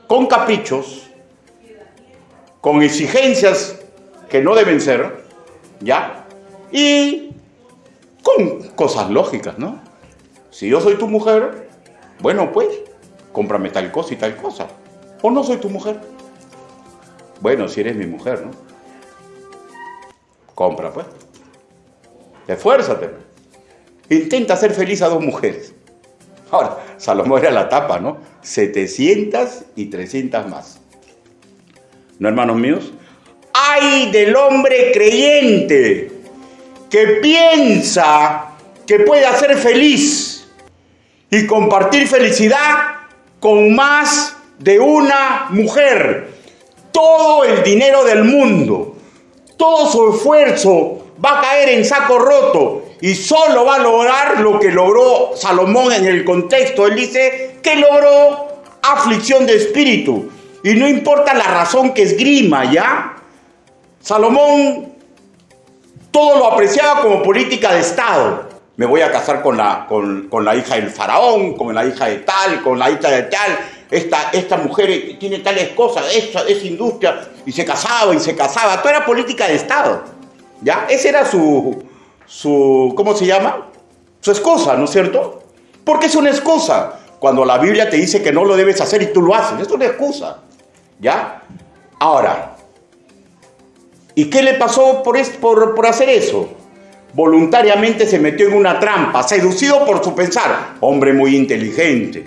con caprichos, con exigencias que no deben ser, ¿ya? Y con cosas lógicas, ¿no? Si yo soy tu mujer, bueno, pues, cómprame tal cosa y tal cosa. O no soy tu mujer. Bueno, si eres mi mujer, ¿no? Compra, pues. Esfuérzate. Intenta hacer feliz a dos mujeres. Ahora, Salomón era la tapa, ¿no? 700 y 300 más. ¿No, hermanos míos? ¡Ay del hombre creyente que piensa que puede hacer feliz y compartir felicidad con más de una mujer! Todo el dinero del mundo, todo su esfuerzo va a caer en saco roto y solo va a lograr lo que logró Salomón en el contexto. Él dice que logró aflicción de espíritu y no importa la razón que esgrima, ¿ya? Salomón todo lo apreciaba como política de Estado. Me voy a casar con la hija del faraón, con la hija de tal, con la hija de tal. Esta mujer tiene tales cosas, es industria, y se casaba. Todo era política de Estado, ¿ya? Esa era su ¿cómo se llama? Su excusa, ¿no es cierto? Porque es una excusa. Cuando la Biblia te dice que no lo debes hacer y tú lo haces, es una excusa, ¿ya? Ahora, ¿y qué le pasó por hacer eso? voluntariamente se metió en una trampa, seducido por su pensar. Hombre muy inteligente,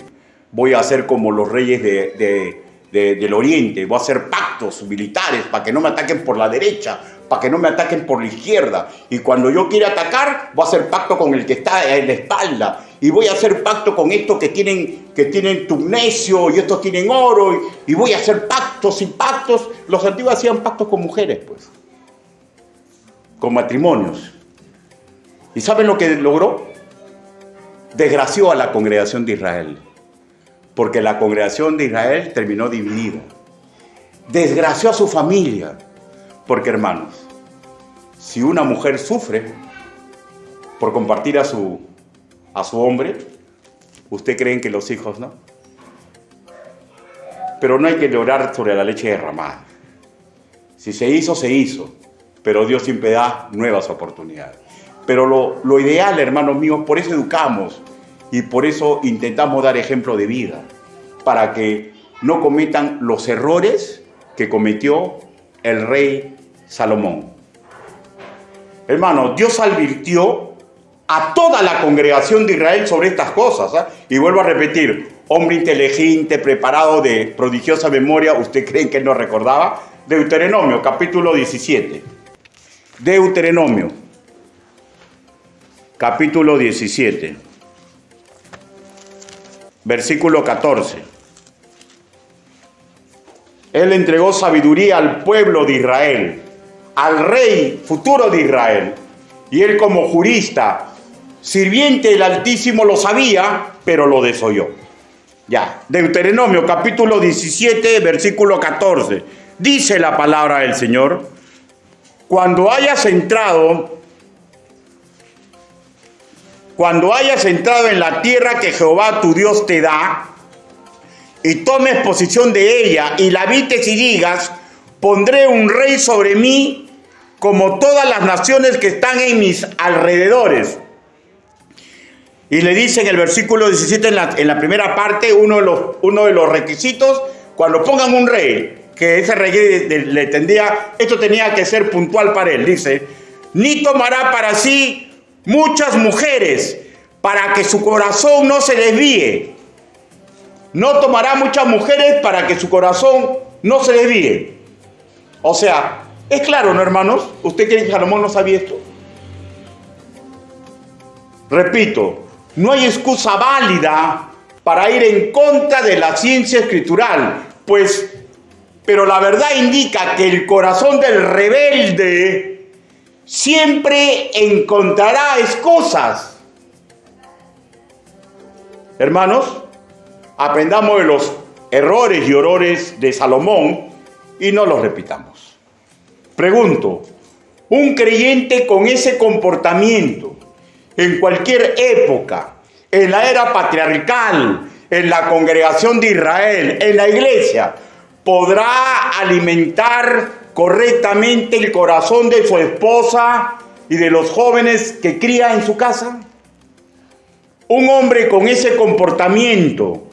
voy a hacer como los reyes del Oriente, voy a hacer pactos militares para que no me ataquen por la derecha, para que no me ataquen por la izquierda. Y cuando yo quiera atacar, voy a hacer pacto con el que está en la espalda. Y voy a hacer pacto con estos que tienen tugnesio y estos tienen oro. Y voy a hacer pactos y pactos. Los antiguos hacían pactos con mujeres, pues. Con matrimonios. ¿Y saben lo que logró? Desgració a la congregación de Israel. Porque la congregación de Israel terminó dividida. Desgració a su familia. Porque, hermanos, si una mujer sufre por compartir a su hombre, ¿usted creen que los hijos no? Pero no hay que llorar sobre la leche derramada. Si se hizo, se hizo. Pero Dios siempre da nuevas oportunidades. Pero lo ideal, hermanos míos, por eso educamos y por eso intentamos dar ejemplo de vida, para que no cometan los errores que cometió el rey Salomón. Hermano, Dios advirtió a toda la congregación de Israel sobre estas cosas, ¿eh? Y vuelvo a repetir, hombre inteligente, preparado, de prodigiosa memoria, ¿usted cree que él no recordaba? Deuteronomio, capítulo 17. Deuteronomio, capítulo 17, versículo 14. Él entregó sabiduría al pueblo de Israel, al rey futuro de Israel. Y él, como jurista, sirviente del Altísimo, lo sabía, pero lo desoyó. Ya, Deuteronomio capítulo 17, versículo 14. Dice la palabra del Señor: Cuando hayas entrado en la tierra que Jehová tu Dios te da, y tomes posesión de ella, y la habites y digas: pondré un rey sobre mí, como todas las naciones que están en mis alrededores. Y le dice en el versículo 17, en la primera parte, uno de los requisitos, cuando pongan un rey, que ese rey le tendría, esto tenía que ser puntual para él, dice: ni tomará para sí muchas mujeres, para que su corazón no se desvíe. No tomará muchas mujeres para que su corazón no se desvíe. O sea, es claro, ¿no, hermanos? ¿Usted cree que Salomón no sabía esto? Repito, no hay excusa válida para ir en contra de la ciencia escritural, pero la verdad indica que el corazón del rebelde siempre encontrará excusas. Hermanos, aprendamos de los errores y horrores de Salomón y no los repitamos. Pregunto, ¿un creyente con ese comportamiento en cualquier época, en la era patriarcal, en la congregación de Israel, en la iglesia, podrá alimentar correctamente el corazón de su esposa y de los jóvenes que cría en su casa? Un hombre con ese comportamiento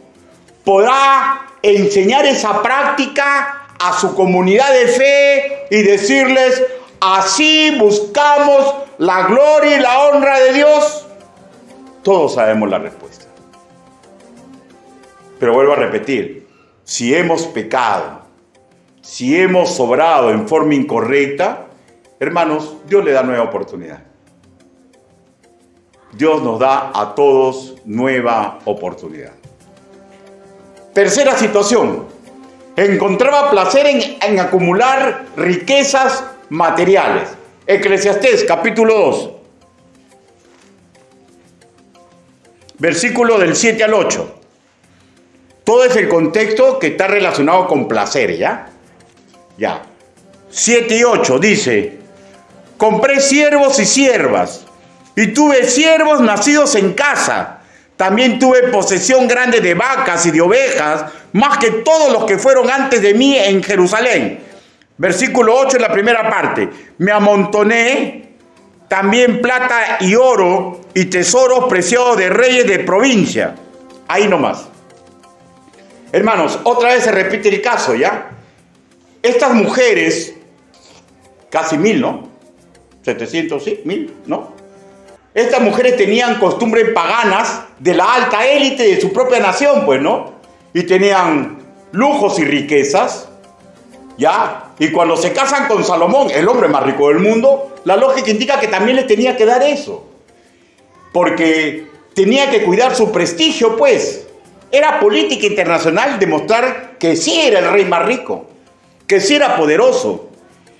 podrá enseñar esa práctica a su comunidad de fe y decirles: así buscamos la gloria y la honra de Dios. Todos sabemos la respuesta. Pero vuelvo a repetir, si hemos pecado, si hemos obrado en forma incorrecta, hermanos, Dios le da nueva oportunidad. Dios nos da a todos nueva oportunidad. Tercera situación: encontraba placer en acumular riquezas materiales. Eclesiastés capítulo 2, versículo del 7 al 8. Todo es el contexto que está relacionado con placer, ¿ya? 7 y 8 dice: compré siervos y siervas, y tuve siervos nacidos en casa. También tuve posesión grande de vacas y de ovejas, más que todos los que fueron antes de mí en Jerusalén. Versículo 8 en la primera parte. Me amontoné también plata y oro y tesoros preciados de reyes de provincia. Ahí nomás. Hermanos, otra vez se repite el caso, ¿ya? Estas mujeres, casi 1000, ¿no? 700, sí, 1000, ¿no? Estas mujeres tenían costumbres paganas de la alta élite de su propia nación, pues, ¿no? Y tenían lujos y riquezas, ¿ya? Y cuando se casan con Salomón, el hombre más rico del mundo, la lógica indica que también les tenía que dar eso. Porque tenía que cuidar su prestigio, pues. Era política internacional demostrar que sí era el rey más rico, que sí era poderoso.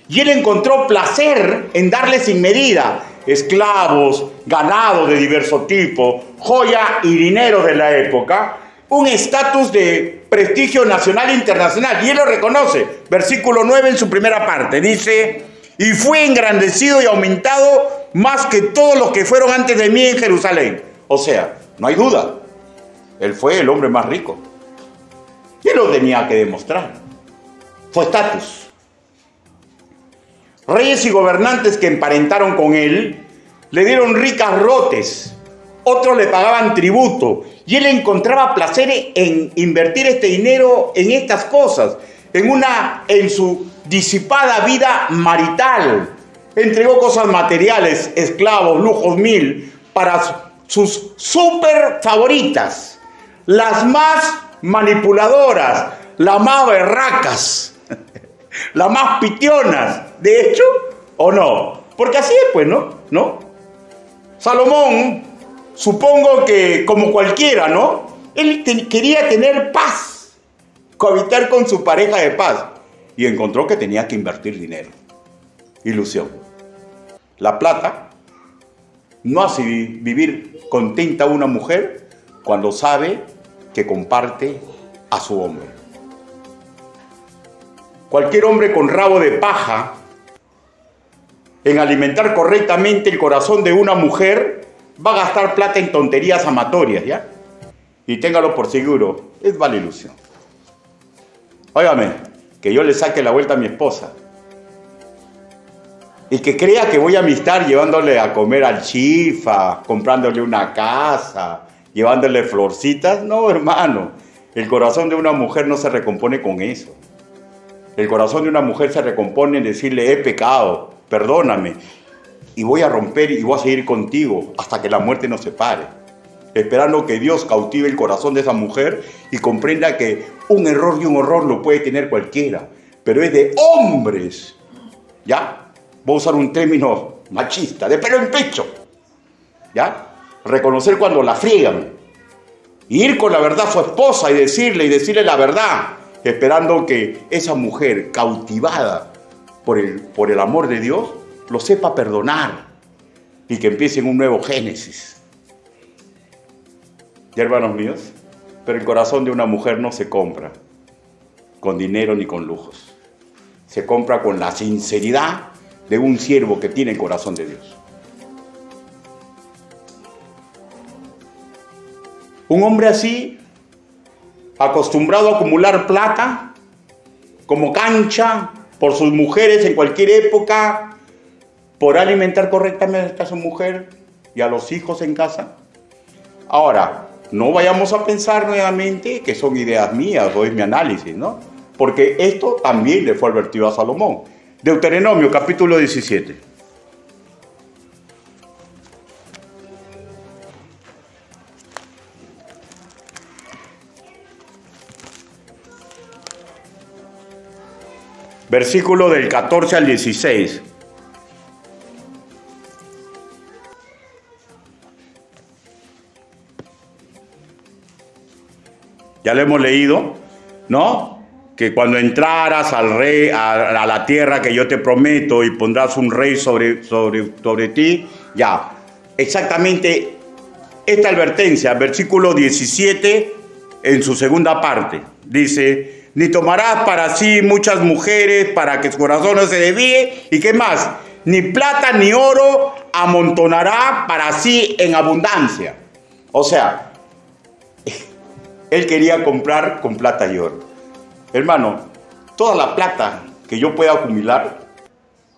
Y él encontró placer en darles sin medida esclavos, ganado de diverso tipo, joya y dinero de la época, un estatus de prestigio nacional e internacional. Y él lo reconoce. Versículo 9 en su primera parte. Dice, y fue engrandecido y aumentado más que todos los que fueron antes de mí en Jerusalén. O sea, no hay duda. Él fue el hombre más rico. Y él lo tenía que demostrar. Fue estatus. Reyes y gobernantes que emparentaron con él le dieron ricas dotes, otros le pagaban tributo, y él encontraba placer en invertir este dinero en estas cosas, en su disipada vida marital. Entregó cosas materiales, esclavos, lujos mil, para sus súper favoritas, las más manipuladoras, las más berracas, las más pitionas. De hecho, ¿o no? Porque así es, pues, ¿no? Salomón, supongo que como cualquiera, ¿no? Él quería tener paz, cohabitar con su pareja de paz. Y encontró que tenía que invertir dinero. Ilusión. La plata no hace vivir contenta a una mujer cuando sabe que comparte a su hombre. Cualquier hombre con rabo de paja en alimentar correctamente el corazón de una mujer va a gastar plata en tonterías amatorias, ¿ya? Y téngalo por seguro, es vana ilusión. Óigame, que yo le saque la vuelta a mi esposa y que crea que voy a amistar llevándole a comer al chifa, comprándole una casa, llevándole florcitas. No, hermano, el corazón de una mujer no se recompone con eso. El corazón de una mujer se recompone en decirle, he pecado, perdóname, y voy a romper y voy a seguir contigo hasta que la muerte nos separe, esperando que Dios cautive el corazón de esa mujer y comprenda que un error y un horror lo puede tener cualquiera, pero es de hombres, ¿ya? Voy a usar un término machista, de pelo en pecho, ¿ya? Reconocer cuando la friegan, y ir con la verdad a su esposa y decirle la verdad, esperando que esa mujer cautivada por el amor de Dios, lo sepa perdonar y que empiecen un nuevo Génesis. ¿Ya, hermanos míos? Pero el corazón de una mujer no se compra con dinero ni con lujos. Se compra con la sinceridad de un siervo que tiene el corazón de Dios. Un hombre así, acostumbrado a acumular plata como cancha por sus mujeres en cualquier época, ¿podrá alimentar correctamente a su mujer y a los hijos en casa? Ahora, no vayamos a pensar nuevamente que son ideas mías o es mi análisis, ¿no? Porque esto también le fue advertido a Salomón. Deuteronomio, capítulo 17. Versículo del 14 al 16. Ya lo hemos leído, ¿no? Que cuando entraras al rey, a la tierra que yo te prometo y pondrás un rey sobre ti, ya. Exactamente esta advertencia, versículo 17, en su segunda parte, dice, ni tomarás para sí muchas mujeres para que su corazón no se desvíe, y qué más, ni plata ni oro amontonará para sí en abundancia. O sea, él quería comprar con plata y oro. Hermano, toda la plata que yo pueda acumular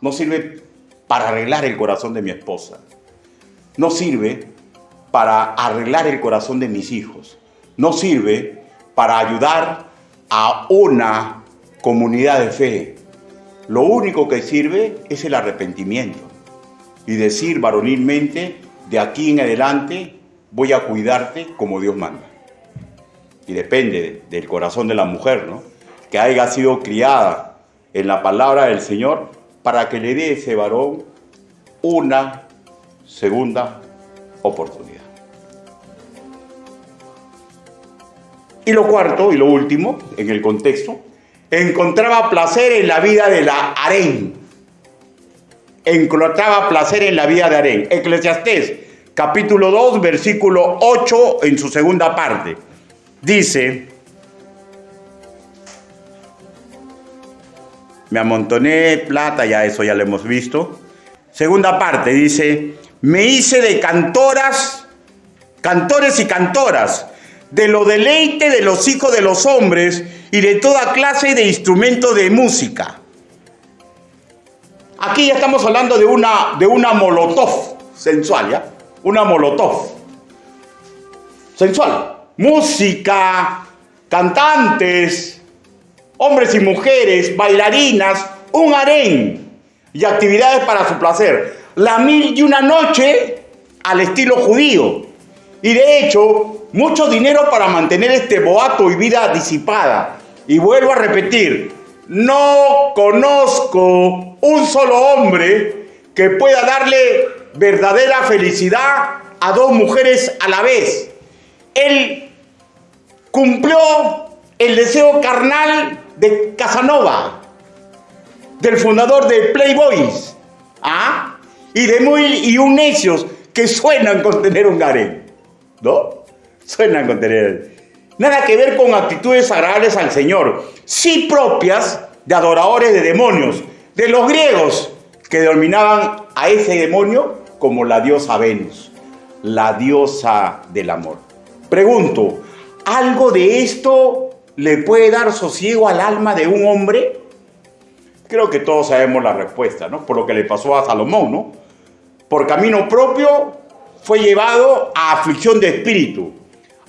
no sirve para arreglar el corazón de mi esposa. No sirve para arreglar el corazón de mis hijos. No sirve para ayudar a una comunidad de fe. Lo único que sirve es el arrepentimiento y decir varonilmente, de aquí en adelante voy a cuidarte como Dios manda. Y depende del corazón de la mujer, ¿no? Que haya sido criada en la palabra del Señor para que le dé a ese varón una segunda oportunidad. Y lo cuarto y lo último, en el contexto, encontraba placer en la vida de la harén. Encontraba placer en la vida de harén. Eclesiastés, capítulo 2, versículo 8, en su segunda parte. Dice, me amontoné plata, ya eso ya lo hemos visto. Segunda parte, dice, me hice de cantores y cantoras, de lo deleite de los hijos de los hombres y de toda clase de instrumentos de música. Aquí ya estamos hablando de una molotov sensual, ¿ya? Una molotov sensual. Música, cantantes, hombres y mujeres, bailarinas, un harén y actividades para su placer. La 1001 noche al estilo judío. Y de hecho, mucho dinero para mantener este boato y vida disipada. Y vuelvo a repetir, no conozco un solo hombre que pueda darle verdadera felicidad a dos mujeres a la vez. Él cumplió el deseo carnal de Casanova, del fundador de Playboys, y de y un necios que suenan con tener un harén, ¿no? Suenan con tener. Nada que ver con actitudes agradables al Señor, sí propias de adoradores de demonios, de los griegos que denominaban a ese demonio como la diosa Venus, la diosa del amor. Pregunto, ¿algo de esto le puede dar sosiego al alma de un hombre? Creo que todos sabemos la respuesta, ¿no? Por lo que le pasó a Salomón, ¿no? Por camino propio fue llevado a aflicción de espíritu,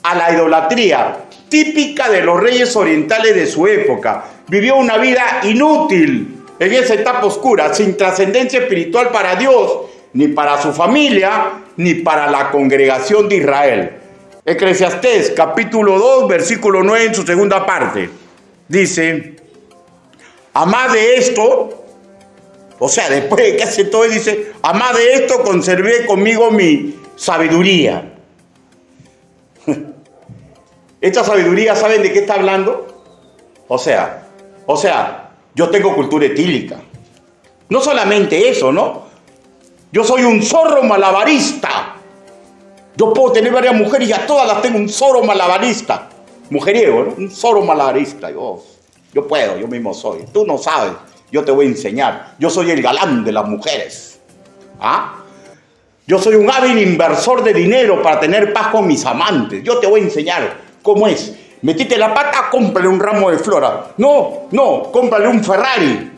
a la idolatría, típica de los reyes orientales de su época. Vivió una vida inútil en esa etapa oscura, sin trascendencia espiritual para Dios, ni para su familia, ni para la congregación de Israel. Eclesiastés, capítulo 2, versículo 9, en su segunda parte, dice, amad de esto, o sea, después de que hace todo, dice, amad de esto, conservé conmigo mi sabiduría. Esta sabiduría, ¿saben de qué está hablando? O sea, yo tengo cultura etílica. No solamente eso, ¿no? Yo soy un zorro malabarista. Yo puedo tener varias mujeres y a todas las tengo un zorro malabarista. Mujeriego, ¿no? Un zorro malabarista. Yo puedo, yo mismo soy. Tú no sabes, yo te voy a enseñar. Yo soy el galán de las mujeres. Yo soy un hábil inversor de dinero para tener paz con mis amantes. Yo te voy a enseñar cómo es. Metiste la pata, cómprale un ramo de flora. No, cómprale un Ferrari.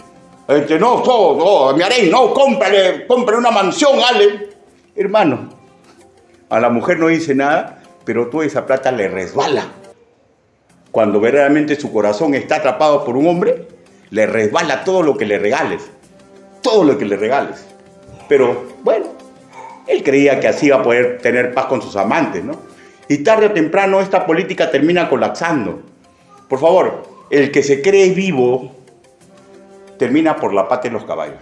Mi harén, cómprale una mansión, Ale. Hermano, a la mujer no dice nada, pero toda esa plata le resbala. Cuando verdaderamente su corazón está atrapado por un hombre, le resbala todo lo que le regales. Todo lo que le regales. Pero, bueno, él creía que así iba a poder tener paz con sus amantes, ¿no? Y tarde o temprano esta política termina colapsando. Por favor, el que se cree vivo termina por la pata de los caballos.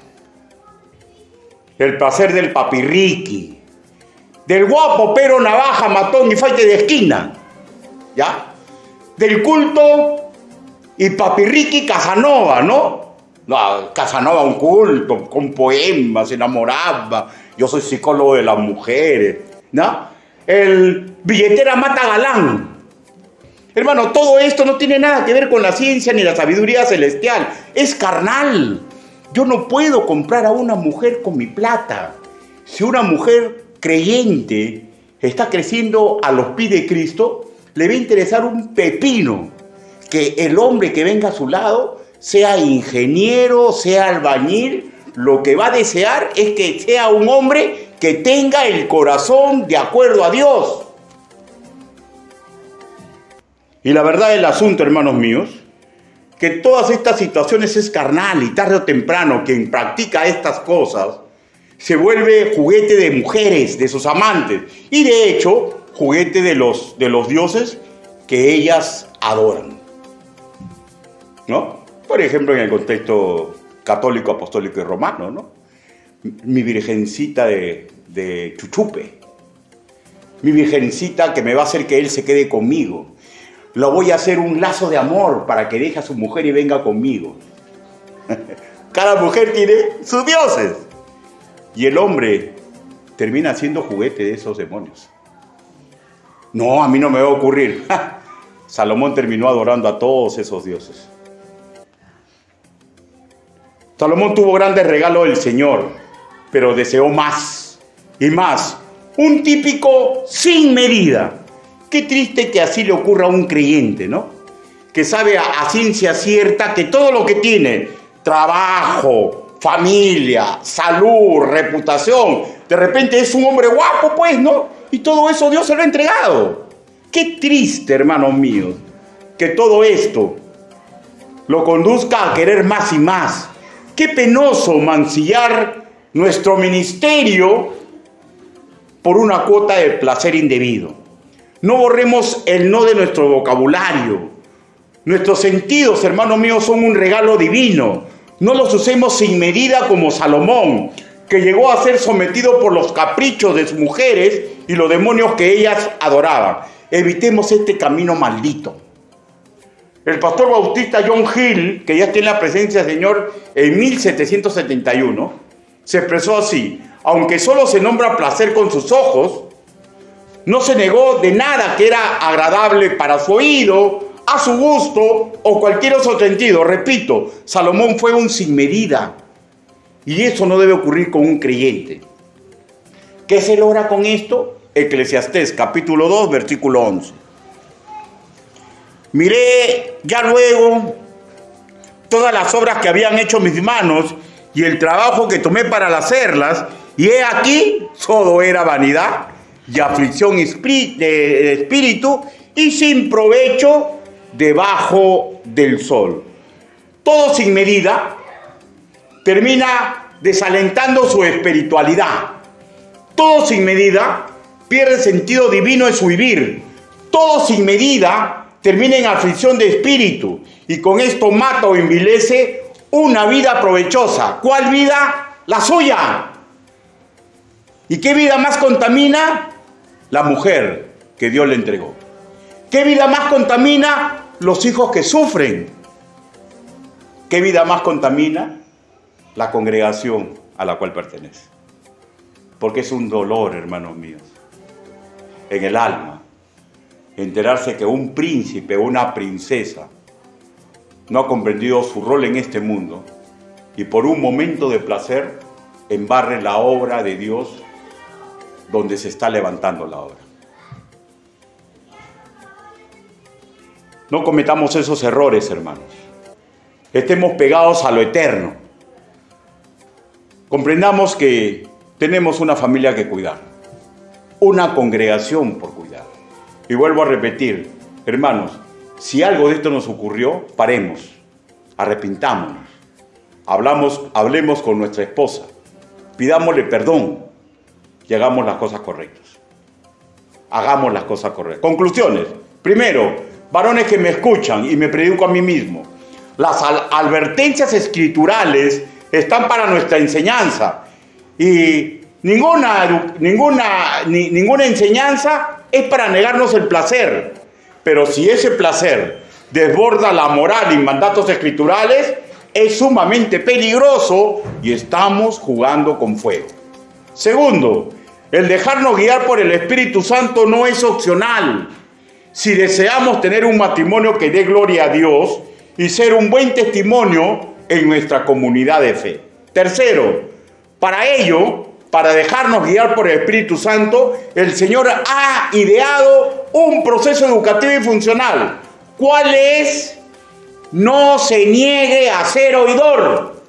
El placer del papirriqui, del guapo pero navaja, matón y faite de esquina, ¿ya? Del culto y papirriqui Casanova, ¿no? No, Casanova un culto, con poemas, se enamoraba, yo soy psicólogo de las mujeres, ¿no? El billetera mata galán. Hermano, todo esto no tiene nada que ver con la ciencia ni la sabiduría celestial. Es carnal. Yo no puedo comprar a una mujer con mi plata. Si una mujer creyente está creciendo a los pies de Cristo, le va a interesar un pepino que el hombre que venga a su lado sea ingeniero, sea albañil. Lo que va a desear es que sea un hombre que tenga el corazón de acuerdo a Dios. Y la verdad del asunto, hermanos míos, que todas estas situaciones es carnal y tarde o temprano quien practica estas cosas Se vuelve juguete de mujeres, de sus amantes, y de hecho, juguete de los dioses que ellas adoran, ¿no? Por ejemplo, en el contexto católico, apostólico y romano, ¿no? Mi virgencita de Chuchupe, mi virgencita que me va a hacer que él se quede conmigo. Lo voy a hacer un lazo de amor para que deje a su mujer y venga conmigo. Cada mujer tiene sus dioses. Y el hombre termina siendo juguete de esos demonios. No, a mí no me va a ocurrir. Salomón terminó adorando a todos esos dioses. Salomón tuvo grandes regalos del Señor, pero deseó más y más. Un típico sin medida. Qué triste que así le ocurra a un creyente, ¿no? Que sabe a ciencia cierta que todo lo que tiene, trabajo, familia, salud, reputación, de repente es un hombre guapo, pues, ¿no? Y todo eso Dios se lo ha entregado. Qué triste, hermanos míos, que todo esto lo conduzca a querer más y más. Qué penoso mancillar nuestro ministerio por una cuota de placer indebido. No borremos el no de nuestro vocabulario. Nuestros sentidos, hermanos míos, son un regalo divino. No los usemos sin medida como Salomón, que llegó a ser sometido por los caprichos de sus mujeres y los demonios que ellas adoraban. Evitemos este camino maldito. El pastor bautista John Hill, que ya está en la presencia del Señor en 1771, se expresó así: aunque solo se nombra placer con sus ojos, no se negó de nada que era agradable para su oído, a su gusto o cualquier otro sentido. Repito, Salomón fue un sin medida. Y eso no debe ocurrir con un creyente. ¿Qué se logra con esto? Eclesiastés, capítulo 2, versículo 11. Miré ya luego todas las obras que habían hecho mis manos y el trabajo que tomé para hacerlas, y he aquí, todo era vanidad y aflicción de espíritu y sin provecho debajo del sol. Todo sin medida termina desalentando su espiritualidad. Todo sin medida pierde el sentido divino de su vivir. Todo sin medida termina en aflicción de espíritu y con esto mata o envilece una vida provechosa. ¿Cuál vida? La suya. ¿Y qué vida más contamina? La mujer que Dios le entregó. ¿Qué vida más contamina? Los hijos que sufren. ¿Qué vida más contamina? La congregación a la cual pertenece. Porque es un dolor, hermanos míos, en el alma, enterarse que un príncipe o una princesa no ha comprendido su rol en este mundo y por un momento de placer embarre la obra de Dios donde se está levantando la obra. No cometamos esos errores, hermanos. Estemos pegados a lo eterno. Comprendamos que tenemos una familia que cuidar, una congregación por cuidar. Y vuelvo a repetir, hermanos, si algo de esto nos ocurrió, paremos, arrepintámonos, hablemos con nuestra esposa, pidámosle perdón y hagamos las cosas correctas. Hagamos las cosas correctas. Conclusiones. Primero, varones que me escuchan y me predico a mí mismo. Las advertencias escriturales están para nuestra enseñanza y ninguna enseñanza es para negarnos el placer. Pero si ese placer desborda la moral y mandatos escriturales, es sumamente peligroso y estamos jugando con fuego. Segundo, el dejarnos guiar por el Espíritu Santo no es opcional. Si deseamos tener un matrimonio que dé gloria a Dios y ser un buen testimonio en nuestra comunidad de fe. Tercero, para ello, para dejarnos guiar por el Espíritu Santo, el Señor ha ideado un proceso educativo y funcional. ¿Cuál es? No se niegue a ser oidor.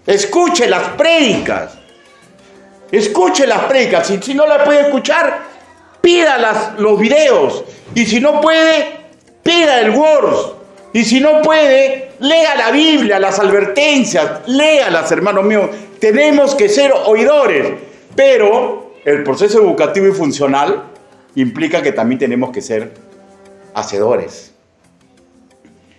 Escuche las prédicas. Escuche las prédicas. Si no la puede escuchar, pida los videos. Y si no puede, pida el Word. Y si no puede, lea la Biblia, las advertencias. Léalas, hermanos míos. tenemos que ser oidores, pero el proceso educativo y funcional implica que también tenemos que ser hacedores.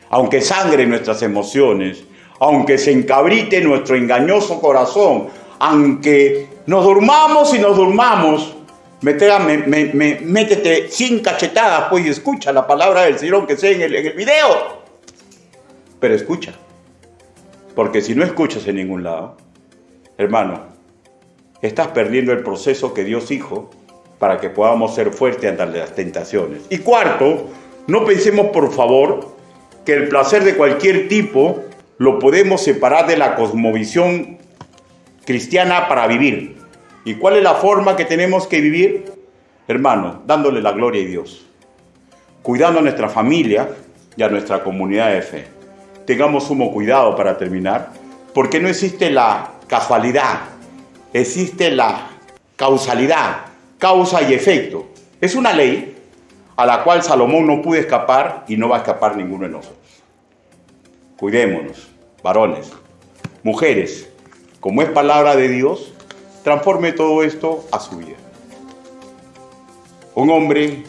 Aunque sangren nuestras emociones, aunque se encabrite nuestro engañoso corazón, aunque nos durmamos y nos durmamos, métete 100 cachetadas, pues, y escucha la palabra del Señor que sea en el video. Pero escucha, porque si no escuchas en ningún lado, hermano, estás perdiendo el proceso que Dios hizo para que podamos ser fuertes ante las tentaciones. Y cuarto, no pensemos, por favor, que el placer de cualquier tipo lo podemos separar de la cosmovisión cristiana para vivir. ¿Y cuál es la forma que tenemos que vivir? Hermano, dándole la gloria a Dios, cuidando a nuestra familia y a nuestra comunidad de fe. Tengamos sumo cuidado para terminar, porque no existe la casualidad, existe la causalidad, causa y efecto. Es una ley a la cual Salomón no pudo escapar y no va a escapar ninguno de nosotros. Cuidémonos, varones, mujeres, como es palabra de Dios, transforme todo esto a su vida. Un hombre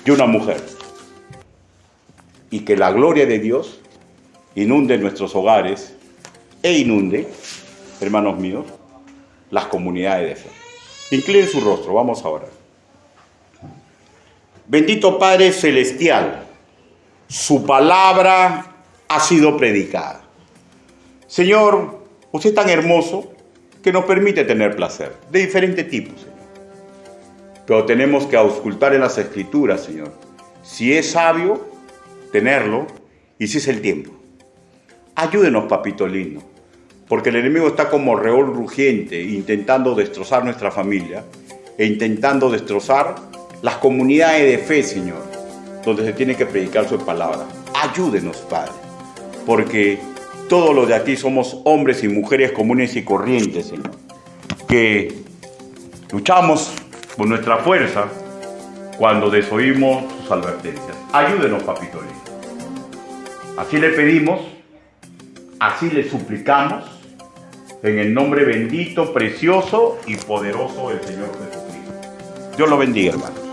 y una mujer. Y que la gloria de Dios inunde nuestros hogares e inunde, hermanos míos, las comunidades de fe. Inclinen su rostro, vamos a orar. Bendito Padre Celestial, su palabra ha sido predicada. Señor, usted es tan hermoso que nos permite tener placer, de diferente tipo, Señor. Pero tenemos que auscultar en las Escrituras, Señor, si es sabio tenerlo y si es el tiempo. Ayúdenos, papito lindo, porque el enemigo está como león rugiente intentando destrozar nuestra familia e intentando destrozar las comunidades de fe, Señor, donde se tiene que predicar su palabra. Ayúdenos, Padre, porque todos los de aquí somos hombres y mujeres comunes y corrientes, Señor, que luchamos por nuestra fuerza cuando desoímos sus advertencias. Ayúdenos, papito lindo. Así le pedimos, así le suplicamos, en el nombre bendito, precioso y poderoso del Señor Jesucristo. Dios lo bendiga, hermano.